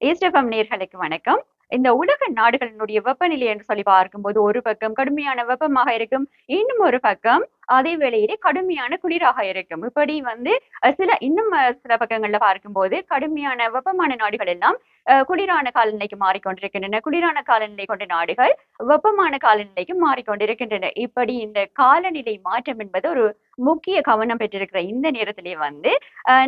East FM நேயர்களுக்கு வணக்கம். இந்த உலக நாடுகளினுடைய வெப்பநிலை என்று சொல்லி பார்க்கும்போது, ஒரு பக்கம் கடுமையான வெப்பமாக இருக்கும். இன்னும் ஒரு பக்கம் அதே வேளையிலே கடுமையான குளிராக இருக்கும். இப்படி வந்து சில பக்கங்கள்ல பார்க்கும்போது, கடுமையான வெப்பமான நாடுகள் எல்லாம் குளிரான காலநிலைக்கு மாறிக்கொண்டிருக்கின்றன. குளிரான காலநிலை கொண்ட நாடுகள் வெப்பமான காலநிலைக்கு மாறிக்கொண்டிருக்கின்றன. இப்படி இந்த காலநிலை மாற்றம் என்பது ஒரு முக்கிய கவனம் பெற்றிருக்கிற இந்த நேரத்திலே வந்து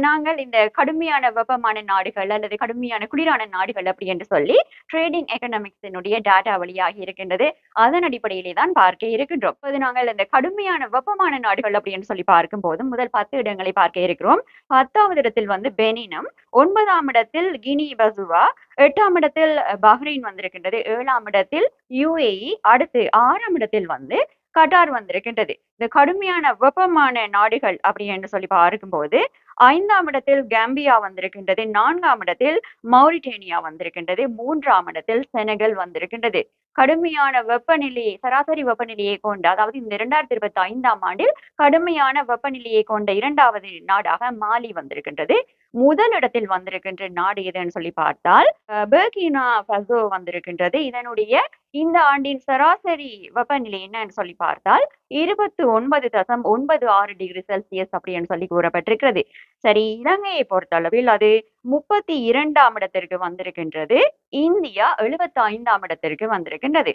நாங்கள் இந்த கடுமையான வெப்பமான நாடுகள் அல்லது கடுமையான குளிரான நாடுகள் அப்படி என்று சொல்லி ட்ரேடிங் எக்கனாமிக்ஸினுடைய டேட்டா வெளியாகி இருக்கின்றது. அதன் அடிப்படையிலே தான் பார்க்க இருக்கின்றோம். இப்போது நாங்கள் இந்த கடுமையான வெப்பமான நாடுகள் அப்படின்னு சொல்லி பார்க்கும்போது முதல் 10 இடங்களை பார்க்க இருக்கிறோம். 10வது இடத்தில் வந்து பெனினும், 9ஆம் இடத்தில் கினி பசுவா, 8ஆம் இடத்தில் பஹ்ரைன் வந்திருக்கின்றது, 7ஆம் இடத்தில் யுஏஇ, அடுத்து 6ஆம் இடத்தில் வந்து கட்டார் வந்திருக்கின்றது. இந்த கடுமையான வெப்பமான நாடுகள் அப்படி என்று சொல்லி பார்க்கும்போது 5ஆம் இடத்தில் கேம்பியா வந்திருக்கின்றது, 4ஆம் இடத்தில் மௌரிட்டேனியா வந்திருக்கின்றது, 3ஆம் இடத்தில் செனகல் வந்திருக்கின்றது. கடுமையான வெப்பநிலையை சராசரி வெப்பநிலையை கொண்ட, அதாவது இந்த 2025ஆம் ஆண்டில் கடுமையான வெப்பநிலையை கொண்ட 2வது நாடாக மாலி வந்திருக்கின்றது. முதல் இடத்தில் வந்திருக்கின்ற நாடு எதுன்னு சொல்லி பார்த்தால் பெர்கினா ஃபசோ வந்திருக்கின்றது. இதனுடைய இந்த ஆண்டின் சராசரி வெப்பநிலை என்னன்னு சொல்லி பார்த்தால் 29.96 டிகிரி செல்சியஸ் அப்படின்னு சொல்லி கூறப்பட்டிருக்கிறது. சரி, இலங்கையை பொறுத்தளவில் அது 32ஆம் இடத்திற்கு வந்திருக்கின்றது. இந்தியா 75ஆம் இடத்திற்கு வந்திருக்கின்றது.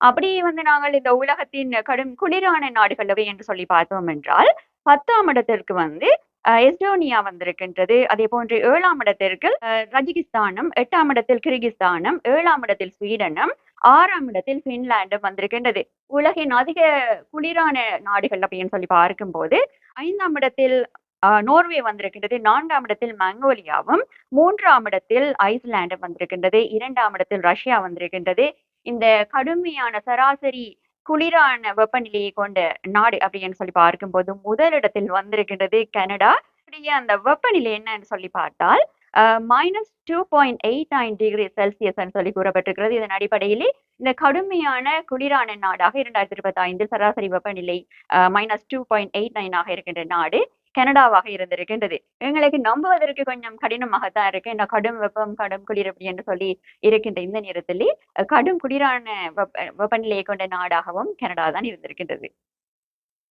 அப்படி வந்து நாங்கள் இந்த உலகத்தின் கடும் குளிரான நாடுகள் எவை என்று சொல்லி பார்த்தோம் என்றால் 10ஆம் இடத்திற்கு வந்து எஸ்டோனியா வந்திருக்கின்றது. அதே போன்று 7ஆம் இடத்திற்கு ரஜிகிஸ்தானும், 8ஆம் இடத்தில் கிர்கிஸ்தானும், 7ஆம் இடத்தில் ஸ்வீடனும், 6ஆம் இடத்தில் பின்லாண்டும் வந்திருக்கின்றது. உலகின் அதிக குளிரான நாடுகள் அப்படின்னு சொல்லி பார்க்கும்போது 5ஆம் இடத்தில் நோர்வே வந்திருக்கின்றது, 4ஆம் இடத்தில் மங்கோலியாவும், 3ஆம் இடத்தில் ஐஸ்லாண்டும் வந்திருக்கின்றது, 2ஆம் இடத்தில் ரஷ்யா வந்திருக்கின்றது. இந்த கடுமையான சராசரி குளிரான வெப்பநிலையை கொண்ட நாடு அப்படின்னு சொல்லி பார்க்கும்போது முதலிடத்தில் வந்திருக்கின்றது கனடா. அந்த வெப்பநிலை என்னன்னு சொல்லி பார்த்தால் -2.89 டிகிரி செல்சியஸ் சொல்லி கூறப்பட்டிருக்கிறது. இதன் அடிப்படையிலே இந்த கடுமையான குளிரான நாடாக 2025 சராசரி வெப்பநிலை -2.89 இருக்கின்ற நாடு கனடாவாக இருந்திருக்கின்றது. எங்களுக்கு நம்புவதற்கு கொஞ்சம் கடினமாகத்தான் இருக்கு. இந்த கடும் வெப்பம், கடும் குளிர் அப்படி என்று சொல்லி இருக்கின்ற இந்த நேரத்திலே கடும் குளிரான வெப்பநிலையை கொண்ட நாடாகவும் கனடா தான் இருந்திருக்கின்றது.